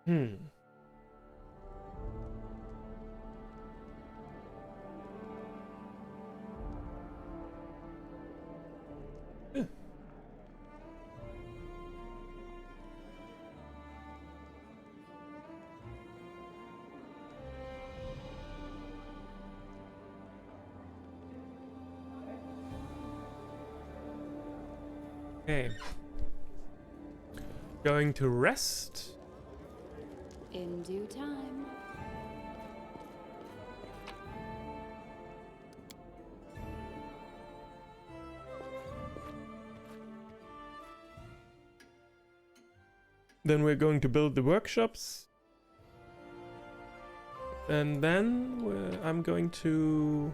Hm. Okay. Going to rest. In due time. Then we're going to build the workshops. And then I'm going to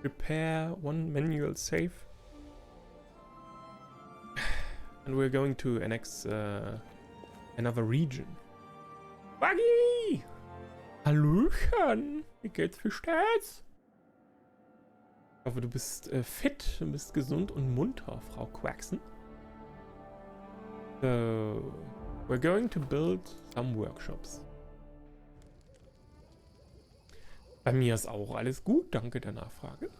repair one manual save. And we're going to annex another region. Buggy! Hallöchen! Wie geht's, wie steht's? Ich hoffe, du bist fit, du bist gesund und munter, Frau Quaxen. So, we're going to build some workshops. Bei mir ist auch alles gut, danke der Nachfrage.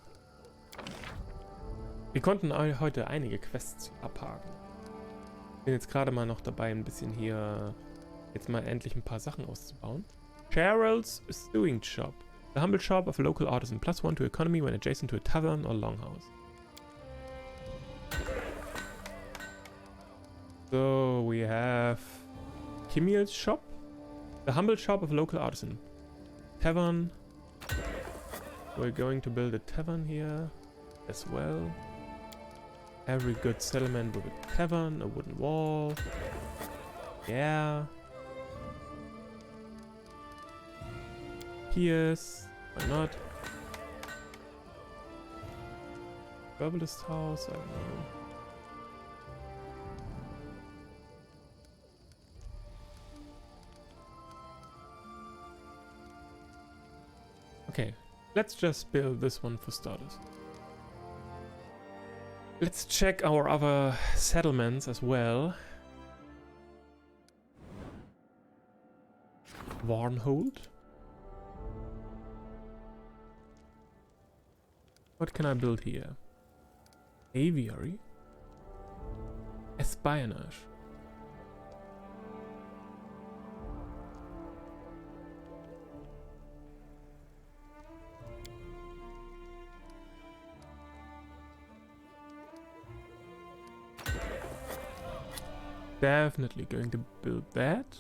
Wir konnten heute einige Quests abhaken. Bin jetzt gerade mal noch dabei, ein bisschen hier jetzt mal endlich ein paar Sachen auszubauen. Cheryl's Stewing Shop. The humble shop of a local artisan. +1 to economy when adjacent to a tavern or longhouse. So we have Kimil's shop. The humble shop of a local artisan. Tavern. We're going to build a tavern here as well. Every good settlement with a tavern, a wooden wall. Yeah. Piers. Why not? Herbalist house, I don't know. Okay, let's just build this one for starters. Let's check our other settlements as well. Warnhold. What can I build here? Aviary. Espionage. Definitely going to build that.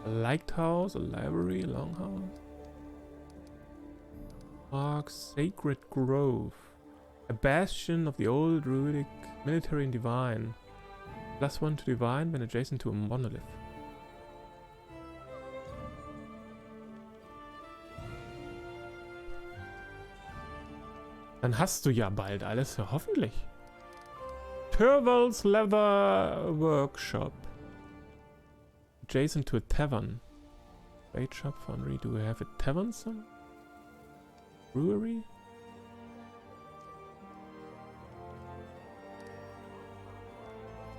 A lighthouse, a library, a longhouse. Park, Sacred Grove. A bastion of the old Druidic military and divine. +1 to divine when adjacent to a monolith. Dann hast du ja bald alles, ja, hoffentlich. Turval's Leather Workshop. Adjacent to a tavern. Trade shop, foundry. Do we have a tavern some? Brewery?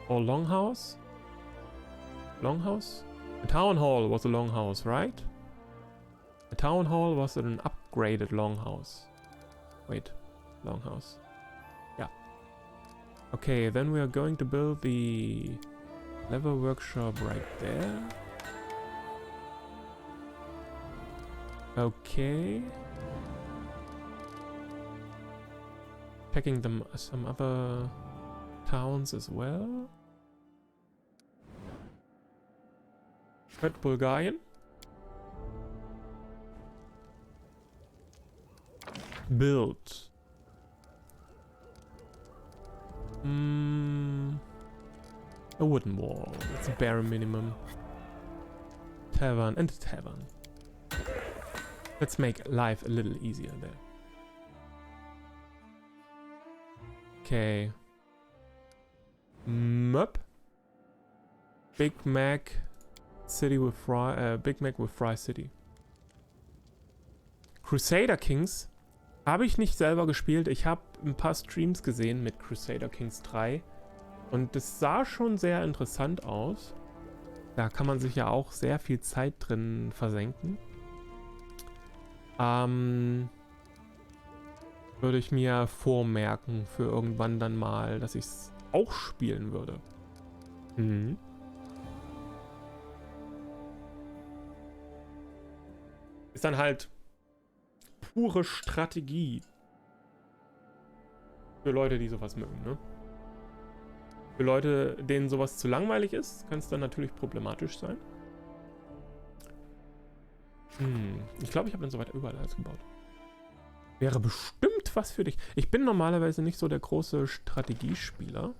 Or longhouse? Longhouse? The town hall was a longhouse, right? The town hall was an upgraded longhouse. Wait, longhouse. Yeah. Okay, then we are going to build the leather workshop right there. Okay. Checking them some other towns as well. Red Bulgarian. Build. A wooden wall. It's a bare minimum. Tavern and a tavern. Let's make life a little easier there. Okay. Mup. Big Mac City with Fry. Big Mac with Fry City. Crusader Kings habe ich nicht selber gespielt. Ich habe ein paar Streams gesehen mit Crusader Kings 3 und das sah schon sehr interessant aus. Da kann man sich ja auch sehr viel Zeit drin versenken. Würde ich mir vormerken für irgendwann dann mal, dass ich es auch spielen würde. Mhm. Ist dann halt pure Strategie. Für Leute, die sowas mögen, ne? Für Leute, denen sowas zu langweilig ist, kann es dann natürlich problematisch sein. Ich glaube, ich habe dann soweit überall alles gebaut. Wäre bestimmt was für dich. Ich bin normalerweise nicht so der große Strategiespieler.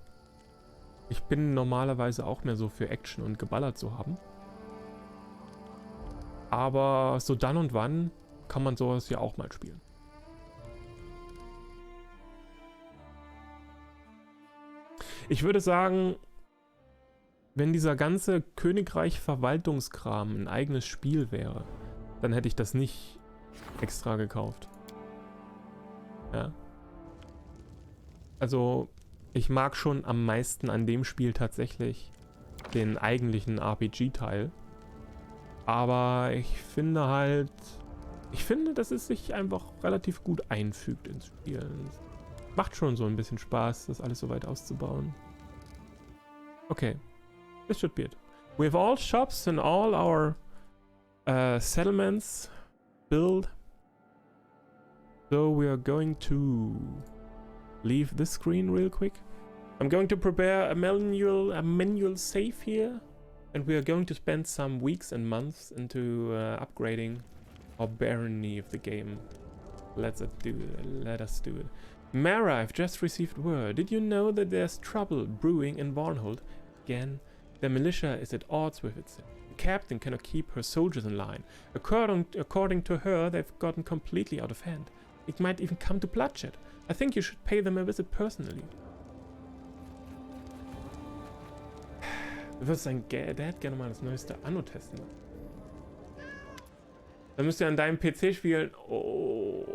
Ich bin normalerweise auch mehr so für Action und Geballer zu haben. Aber so dann und wann kann man sowas ja auch mal spielen. Ich würde sagen, wenn dieser ganze Königreich-Verwaltungskram ein eigenes Spiel wäre, dann hätte ich das nicht extra gekauft. Ja. Also, ich mag schon am meisten an dem Spiel tatsächlich den eigentlichen RPG-Teil. Aber ich finde halt... Ich finde, dass es sich einfach relativ gut einfügt ins Spiel. Es macht schon so ein bisschen Spaß, das alles so weit auszubauen. Okay. This should be it. We have all shops and all our settlements built. So we are going to leave this screen real quick. I'm going to prepare a manual save here. And we are going to spend some weeks and months into upgrading our barony of the game. Let us do it. Mara, I've just received word. Did you know that there's trouble brewing in Varnhold? Again, the militia is at odds with itself. The captain cannot keep her soldiers in line. According to her, they've gotten completely out of hand. It might even come to bloodshed. I think you should pay them a visit personally. Du wirst dein Dad gerne mal das neueste Anno testen. Dann müsst ihr an deinem PC spielen. Oh.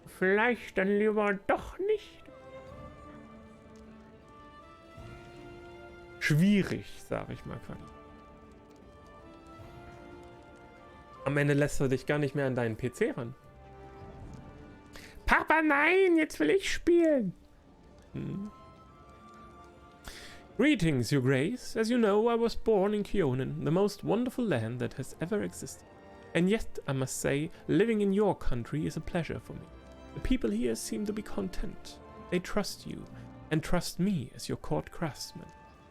Vielleicht dann lieber doch nicht. Schwierig, sage ich mal, Quali. Am Ende lässt er dich gar nicht mehr an deinen PC ran. Papa, nein, jetzt will ich spielen. Greetings, Your Grace. As you know, I was born in Kionin, the most wonderful land that has ever existed. And yet, I must say, living in your country is a pleasure for me. The people here seem to be content. They trust you, and trust me as your court craftsman.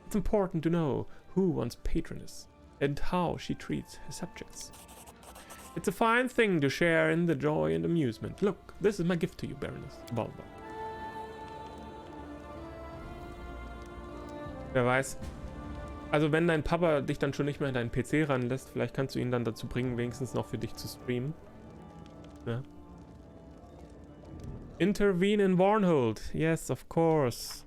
It's important to know who one's patron is, and how she treats her subjects. It's a fine thing to share in the joy and amusement. Look, this is my gift to you, Baroness Balba. Wer weiß. Also wenn dein Papa dich dann schon nicht mehr an deinen PC ranlässt, vielleicht kannst du ihn dann dazu bringen, wenigstens noch für dich zu streamen. Ja. Intervene in Varnhold. Yes, of course.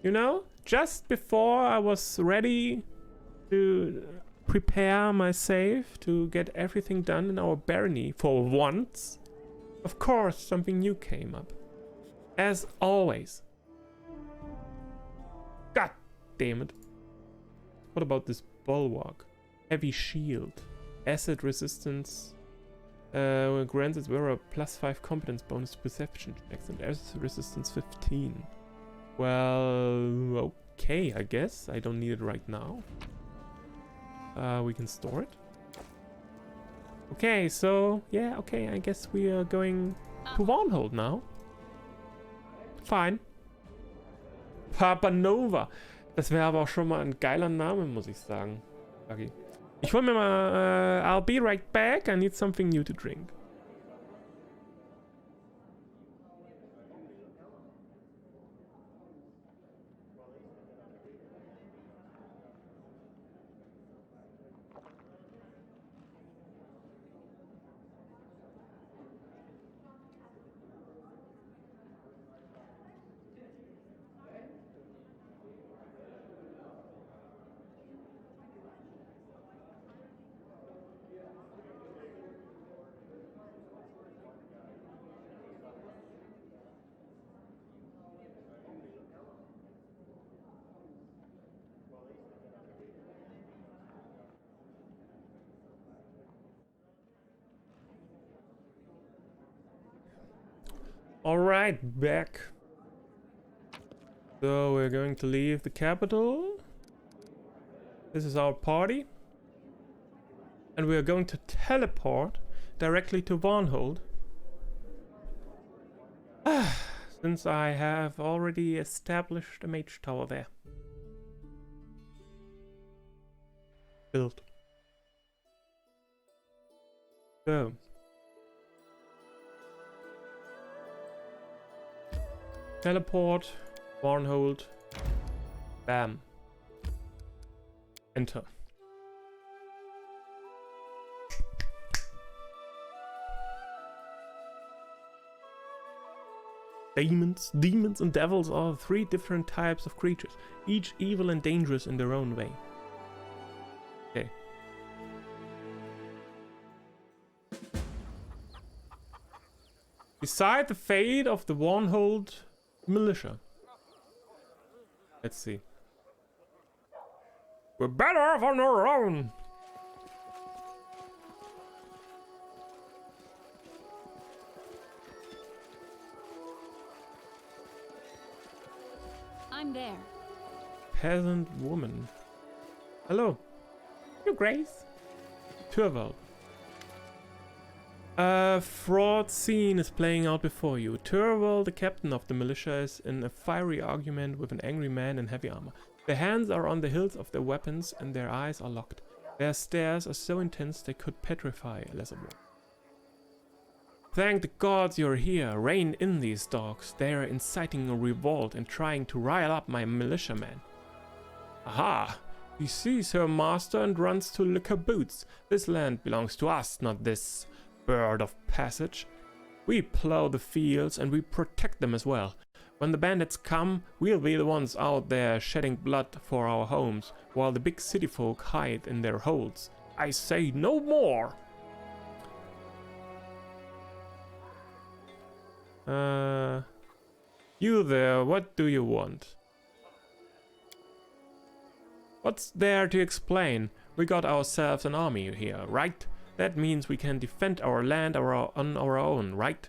You know, just before I was ready to prepare my save to get everything done in our barony for once, of course something new came up. As always. God damn it. What about this bulwark? Heavy shield. Acid resistance. Grants its wearer a +5 competence bonus to perception checks and acid resistance 15. Well, okay, I guess. I don't need it right now. We can store it. Okay, so, yeah, okay, I guess we are going to Varnhold now. Fine. Papa Nova. Das wäre aber auch schon mal ein geiler Name, muss ich sagen. Okay. Ich hol mir mal... I'll be right back. I need something new to drink. Alright, back. So we're going to leave the capital. This is our party. And we are going to teleport directly to Varnhold. Since I have already established a mage tower there. Built. So. Teleport. Varnhold. Bam. Enter. Demons and devils are 3 different types of creatures, each evil and dangerous in their own way. Okay. Decide the fate of the Varnhold militia. Let's see. We're better off on our own. I'm there. Peasant woman. Hello. Your Grace. Turval. A fraud scene is playing out before you. Turval, the captain of the militia, is in a fiery argument with an angry man in heavy armor. Their hands are on the hilts of their weapons and their eyes are locked. Their stares are so intense they could petrify a lesser warrior. Thank the gods you're here. Rein in these dogs. They are inciting a revolt and trying to rile up my militiamen. Aha! He sees her master and runs to lick her boots. This land belongs to us, not this bird of passage. We plow the fields and we protect them as well. When the bandits come, we'll be the ones out there shedding blood for our homes, while the big city folk hide in their holes. I say no more! You there, what do you want? What's there to explain? We got ourselves an army here, right? That means we can defend our land on our own, right?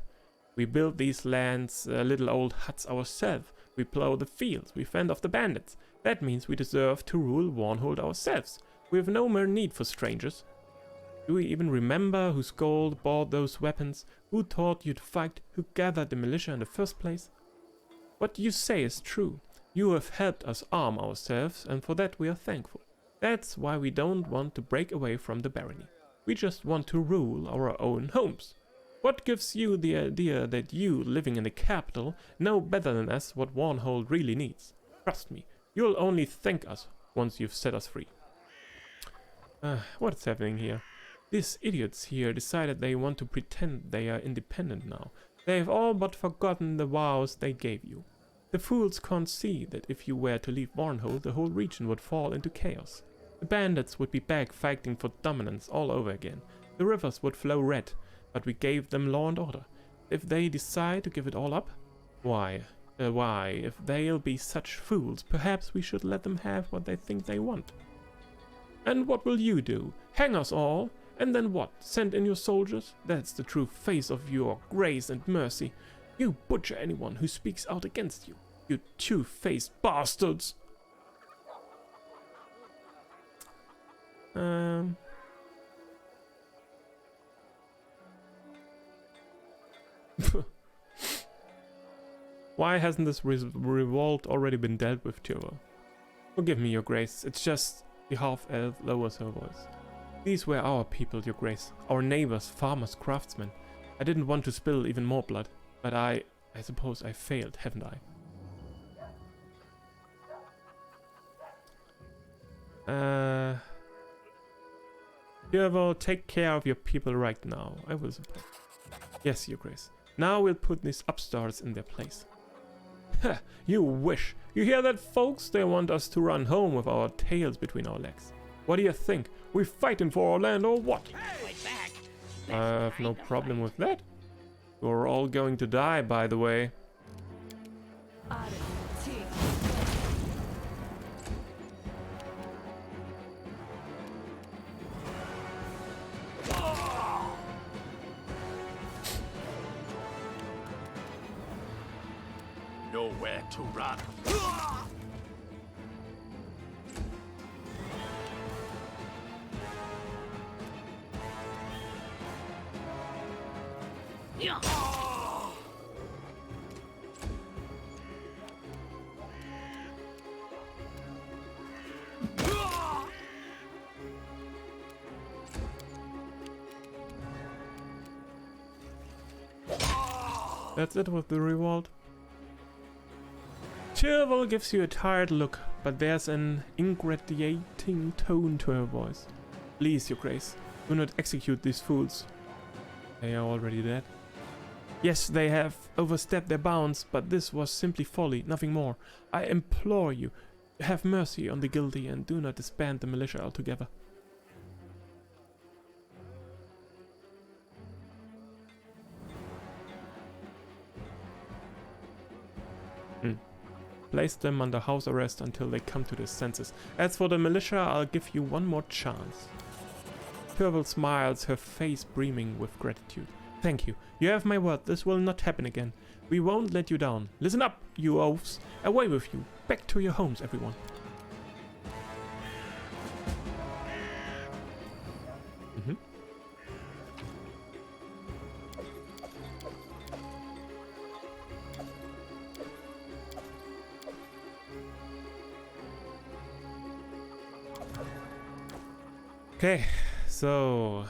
We build these lands, little old huts ourselves. We plow the fields, we fend off the bandits. That means we deserve to rule Varnhold ourselves. We have no more need for strangers. Do we even remember whose gold bought those weapons? Who taught you to fight? Who gathered the militia in the first place? What you say is true. You have helped us arm ourselves, and for that we are thankful. That's why we don't want to break away from the barony. We just want to rule our own homes. What gives you the idea that you, living in the capital, know better than us what Varnhold really needs? Trust me, you'll only thank us once you've set us free. What's happening here? These idiots here decided they want to pretend they are independent now. They've all but forgotten the vows they gave you. The fools can't see that if you were to leave Varnhold, the whole region would fall into chaos. The bandits would be back fighting for dominance all over again. The rivers would flow red, but we gave them law and order. If they decide to give it all up, why, if they'll be such fools, perhaps we should let them have what they think they want. And what will you do? Hang us all? And then what? Send in your soldiers? That's the true face of your grace and mercy. You butcher anyone who speaks out against you. You two-faced bastards! Why hasn't this revolt already been dealt with, Tyrell? Forgive me, your grace. It's just the half-elf lowers her voice. These were our people, your grace. Our neighbors, farmers, craftsmen. I didn't want to spill even more blood, but I suppose I failed, haven't I? Tyrell, take care of your people right now. I will support. Yes, your grace. Now we'll put these upstarts in their place. Ha! You wish. You hear that, folks? They want us to run home with our tails between our legs. What do you think? We fighting for our land or what? I have no problem with that. You're all going to die, by the way. nowhere to run. That's it with the reward. Chervil gives you a tired look, but there's an ingratiating tone to her voice. Please, your grace, do not execute these fools. They are already dead. Yes, they have overstepped their bounds, but this was simply folly, nothing more. I implore you, have mercy on the guilty and do not disband the militia altogether. Place them under house arrest until they come to their senses. As for the militia, I'll give you one more chance. Chervil smiles, her face beaming with gratitude. Thank you. You have my word, this will not happen again. We won't let you down. Listen up, you oafs. Away with you. Back to your homes, everyone. Okay, so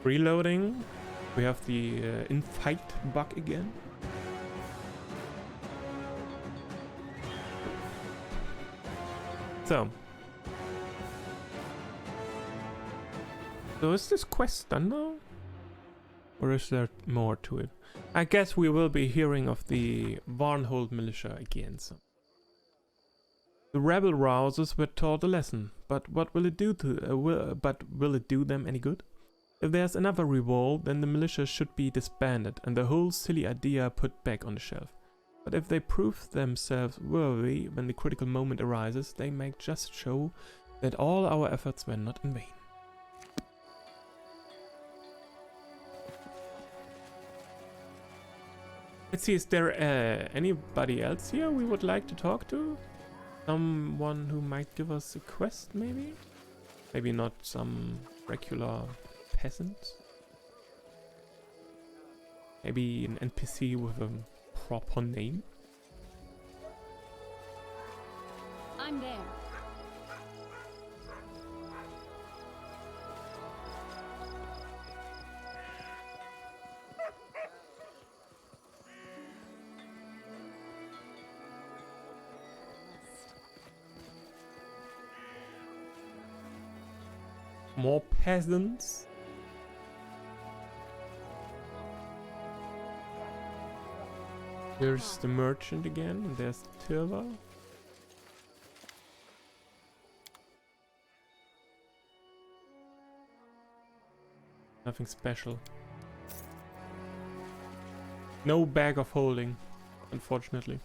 reloading. We have the in-fight bug again. So is this quest done now? Or is there more to it? I guess we will be hearing of the Varnhold militia again. So. The rebel rousers were taught a lesson, but what will it do to? Will it do them any good? If there's another revolt, then the militia should be disbanded and the whole silly idea put back on the shelf. But if they prove themselves worthy when the critical moment arises, they may just show that all our efforts were not in vain. Let's see, is there anybody else here we would like to talk to? Someone who might give us a quest, maybe? Maybe not some regular peasant? Maybe an NPC with a proper name? I'm there. More peasants? Here's the merchant again, and there's Tirva. Nothing special. No bag of holding, unfortunately.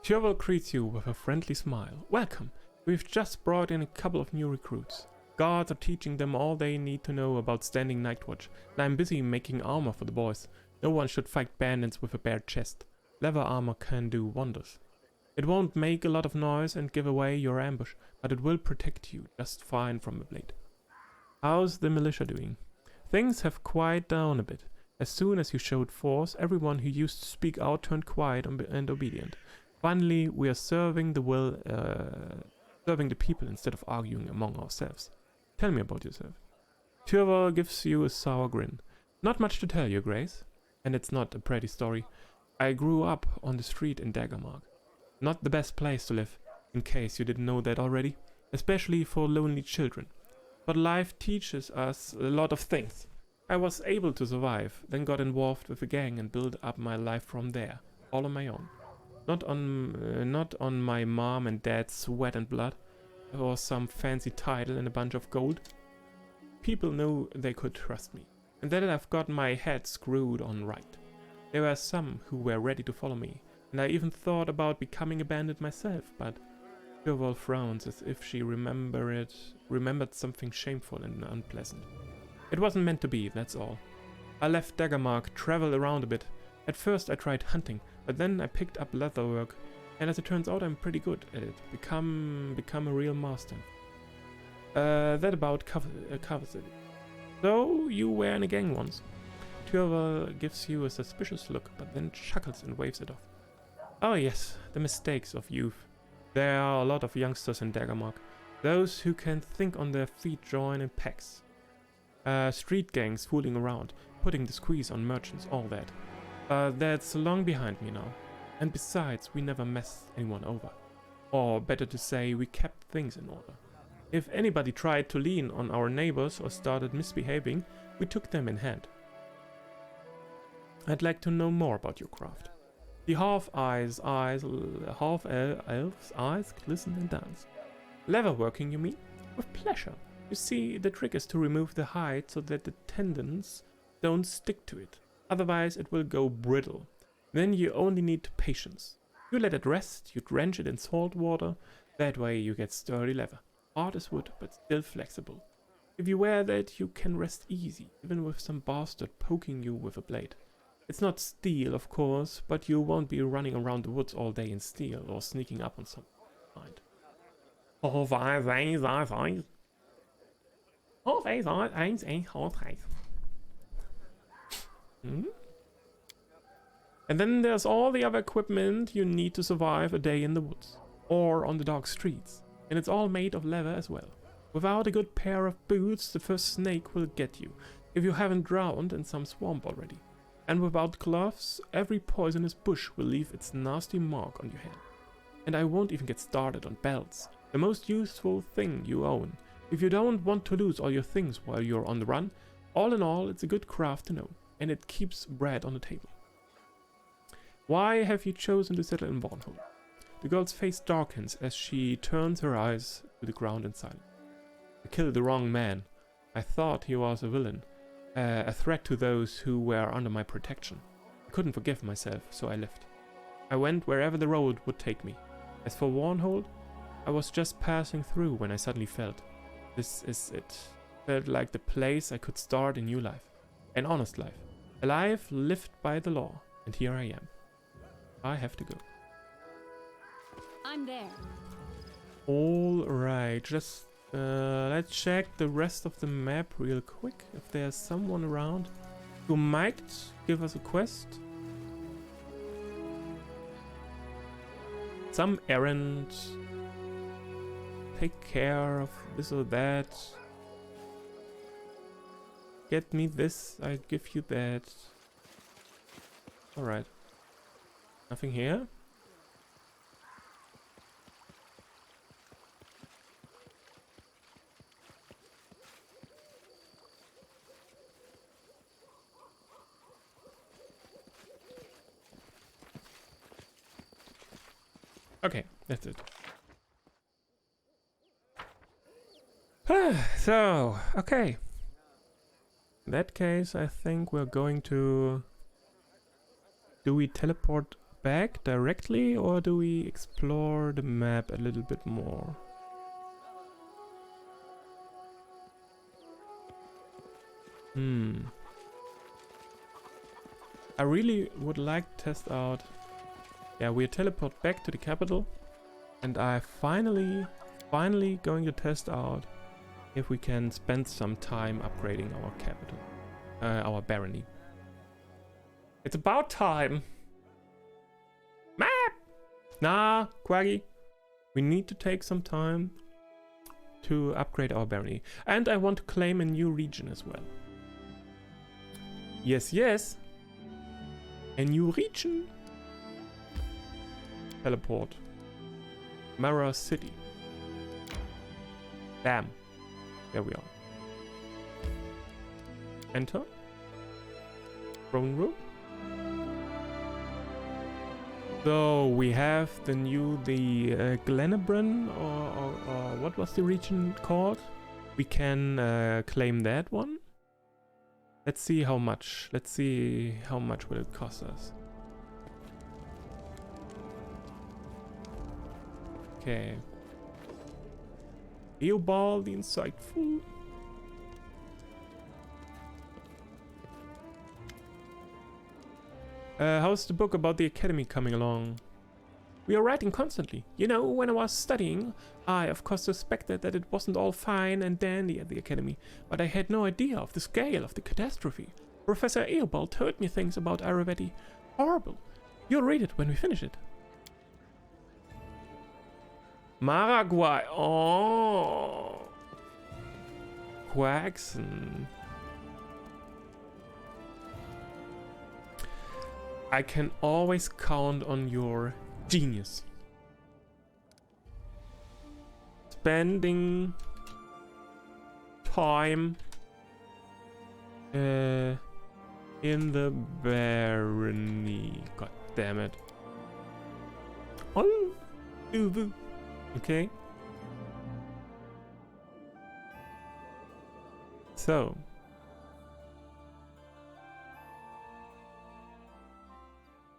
Tirva greets you with a friendly smile. Welcome! We've just brought in a couple of new recruits. Guards are teaching them all they need to know about standing night watch, and I'm busy making armor for the boys. No one should fight bandits with a bare chest. Leather armor can do wonders. It won't make a lot of noise and give away your ambush, but it will protect you just fine from a blade. How's the militia doing? Things have quieted down a bit. As soon as you showed force, everyone who used to speak out turned quiet and obedient. Finally, we are serving the people instead of arguing among ourselves. Tell me about yourself. Tirva gives you a sour grin. Not much to tell, your grace. And it's not a pretty story. I grew up on the street in Daggermark. Not the best place to live, in case you didn't know that already. Especially for lonely children. But life teaches us a lot of things. I was able to survive, then got involved with a gang and built up my life from there. All on my own. Not on my mom and dad's sweat and blood, or some fancy title and a bunch of gold. People knew they could trust me, and that I've got my head screwed on right. There were some who were ready to follow me, and I even thought about becoming a bandit myself, but Tirva frowns as if she remembered something shameful and unpleasant. It wasn't meant to be, that's all. I left Daggermark, traveled around a bit. At first I tried hunting, but then I picked up leatherwork, and as it turns out I'm pretty good at it. Become a real master. That about covers it. So, you were in a gang once. Turval gives you a suspicious look, but then chuckles and waves it off. Oh yes, the mistakes of youth. There are a lot of youngsters in Daggermark. Those who can think on their feet join in packs. Street gangs fooling around, putting the squeeze on merchants, all that. That's long behind me now. And besides, we never messed anyone over. Or better to say, we kept things in order. If anybody tried to lean on our neighbors or started misbehaving, we took them in hand. I'd like to know more about your craft. The half-elves' eyes glisten and dance. Leatherworking, you mean? With pleasure. You see, the trick is to remove the hide so that the tendons don't stick to it. Otherwise, it will go brittle. Then you only need patience. You let it rest, you drench it in salt water. That way you get sturdy leather. Hard as wood, but still flexible. If you wear that, you can rest easy, even with some bastard poking you with a blade. It's not steel, of course, but you won't be running around the woods all day in steel or sneaking up on some find. And then there's all the other equipment you need to survive a day in the woods or on the dark streets, and it's all made of leather as well. Without a good pair of boots, the first snake will get you, if you haven't drowned in some swamp already. And without gloves, every poisonous bush will leave its nasty mark on your hand. And I won't even get started on belts, the most useful thing you own. If you don't want to lose all your things while you're on the run, all in all, it's a good craft to know, and it keeps bread on the table. Why have you chosen to settle in Warnhold? The girl's face darkens as she turns her eyes to the ground in silence. I killed the wrong man. I thought he was a villain, a threat to those who were under my protection. I couldn't forgive myself, so I left. I went wherever the road would take me. As for Warnhold, I was just passing through when I suddenly felt, this is it. Felt like the place I could start a new life. An honest life. A life lived by the law. And here I am. I have to go. I'm there. Alright, just let's check the rest of the map real quick. If there's someone around who might give us a quest. Some errand. Take care of this or that. Get me this, I give you that. Alright. Nothing here? Okay, that's it. So, okay. In that case, I think we're going to... Do we teleport back directly, or do we explore the map a little bit more? I really would like to test out... Yeah, we teleport back to the capital, and I finally going to test out if we can spend some time upgrading our capital, our barony. It's about time. Map! Nah, Quaggy. We need to take some time to upgrade our barony. And I want to claim a new region as well. Yes, yes. A new region. Teleport. Mara City. Bam. There we are. Enter. Throne room. So we have the Glenabran, or what was the region called? We can claim that one. Let's see how much. Let's see how much will it cost us. Okay. Eobald the Insightful. How's the book about the academy coming along? We are writing constantly. You know, when I was studying, I of course suspected that it wasn't all fine and dandy at the academy, but I had no idea of the scale of the catastrophe. Professor Eobald told me things about Aravetti. Horrible. You'll read it when we finish it. Maraguay. Oh. Quaxon. I can always count on your genius. Spending time in the barony. God damn it. Oh, okay. So.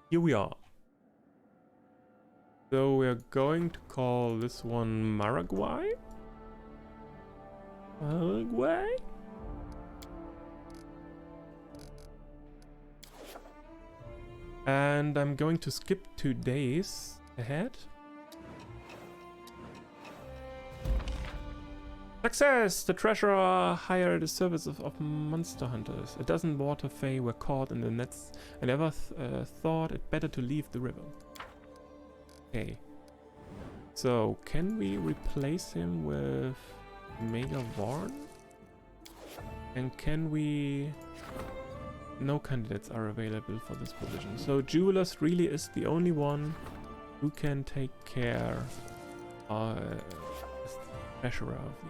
Here we are. So we're going to call this one Maraguay. Maraguay? And I'm going to skip 2 days ahead. Success! The treasurer hired the service of monster hunters. A dozen water fae were caught in the nets. I never thought it better to leave the river. Okay. So, can we replace him with Mega Varn? And can we... No candidates are available for this position. So, Jewelers really is the only one who can take care as the treasurer of the...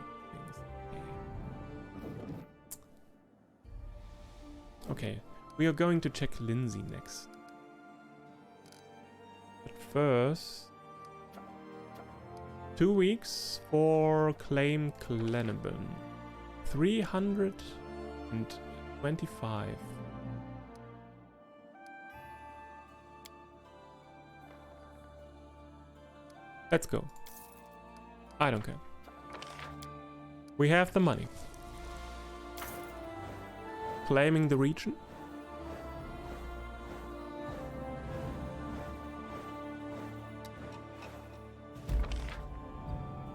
Okay, we are going to check Lindsay next. But first, 2 weeks for Claim Clenabin. 325. Let's go. I don't care. We have the money. Claiming the region.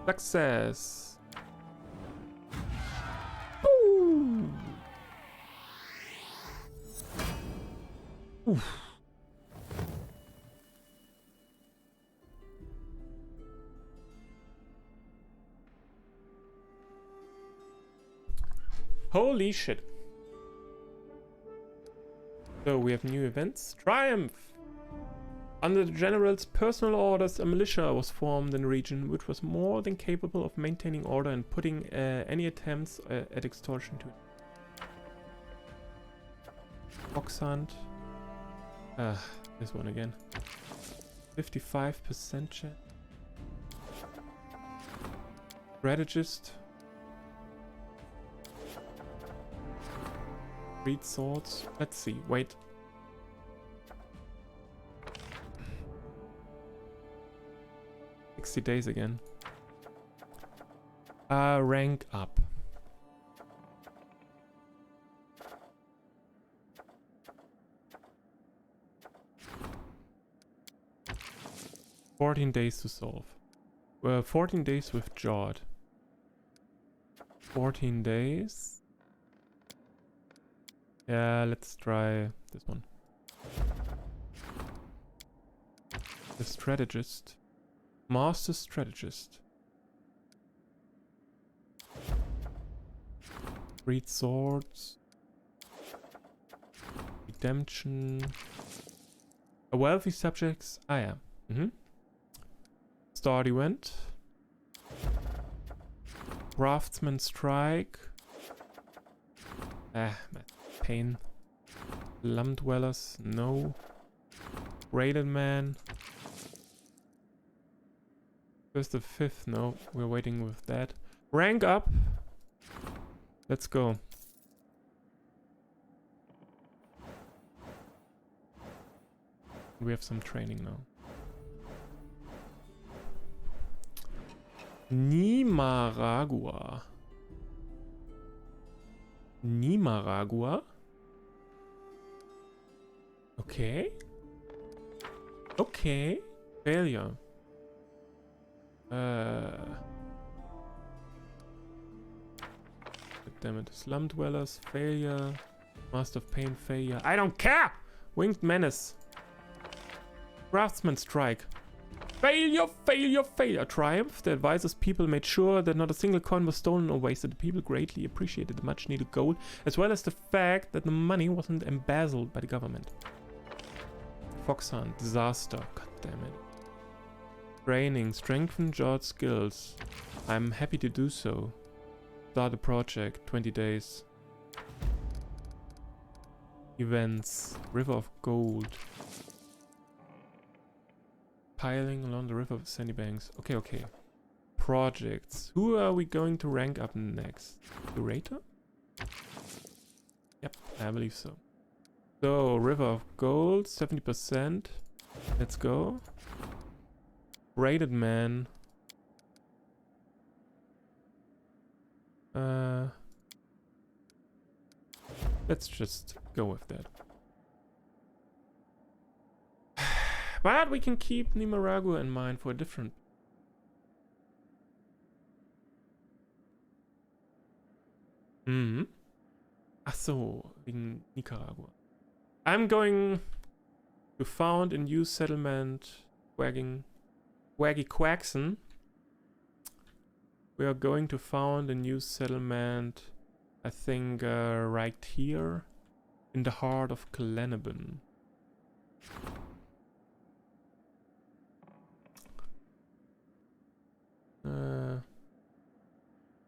Success. Ooh. Oof. Holy shit. So we have new events. Triumph! Under the general's personal orders, a militia was formed in the region, which was more than capable of maintaining order and putting any attempts at extortion to it. Fox hunt. This one again. 55% chance. Strategist. Read swords. Let's see. Wait. $60 again. Rank up. $14 days to solve. 14 days with Jod. 14 days. Yeah, let's try this one. The strategist. Master strategist. Read swords. Redemption. A wealthy subjects. Ah, yeah. Start event. Craftsman strike. Ah, pain. Slum dwellers. No. Raided man. First the 5th. No, we're waiting with that. Rank up. Let's go. We have some training now. Nimaragua. Nimaragua? Okay. Okay. Failure. Damn it. Slum Dwellers. Failure. Master of Pain. Failure. I don't care! Winged Menace. Craftsman Strike. Failure, failure, failure. Triumph. The advisor's people made sure that not a single coin was stolen or wasted. The people greatly appreciated the much needed gold, as well as the fact that the money wasn't embezzled by the government. Fox Hunt. Disaster. God damn it. Training. Strengthen George's skills. I'm happy to do so. Start a project. 20 days. Events. River of Gold. Piling along the river of sandy banks. Okay, okay. Projects. Who are we going to rank up next? Curator? Yep, I believe so. So, River of Gold, 70%. Let's go. Braided Man. Let's just go with that. But we can keep Nicaragua in mind for a different. Ach so, wegen Nicaragua. I'm going to found a new settlement, Waggy Quaxon. We are going to found a new settlement, I think, right here in the heart of Clanabon.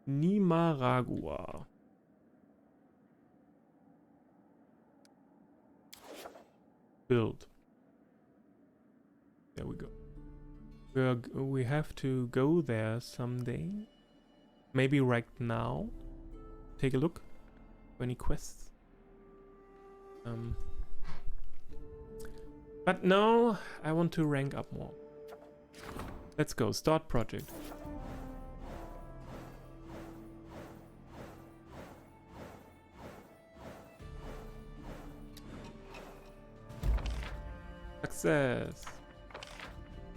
Nicaragua. Build. There we go. We have to go there someday. Maybe right now. Take a look. Any quests? But no, I want to rank up more. Let's go. Start project. Success.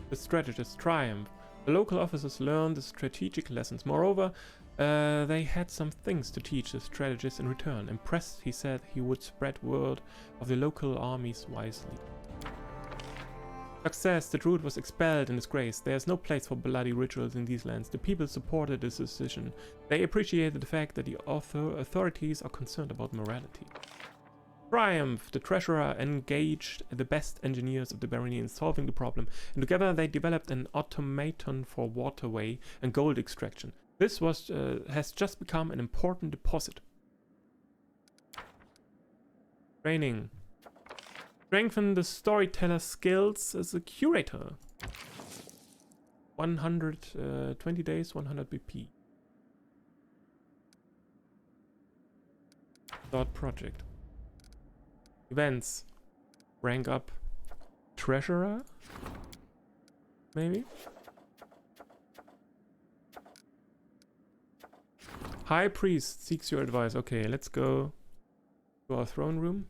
The strategist triumph. The local officers learned the strategic lessons. Moreover, they had some things to teach the strategist in return. Impressed, he said he would spread word of the local armies wisely. Success. The druid was expelled in disgrace. There is no place for bloody rituals in these lands. The people supported this decision. They appreciated the fact that the authorities are concerned about morality. Triumph. The treasurer engaged the best engineers of the barony in solving the problem, and together they developed an automaton for waterway and gold extraction. This has just become an important deposit. Training. Strengthen the storyteller skills as a curator. 120 days, 100 BP. Start project. Events. Rank up. Treasurer? Maybe? High Priest seeks your advice. Okay, let's go to our throne room.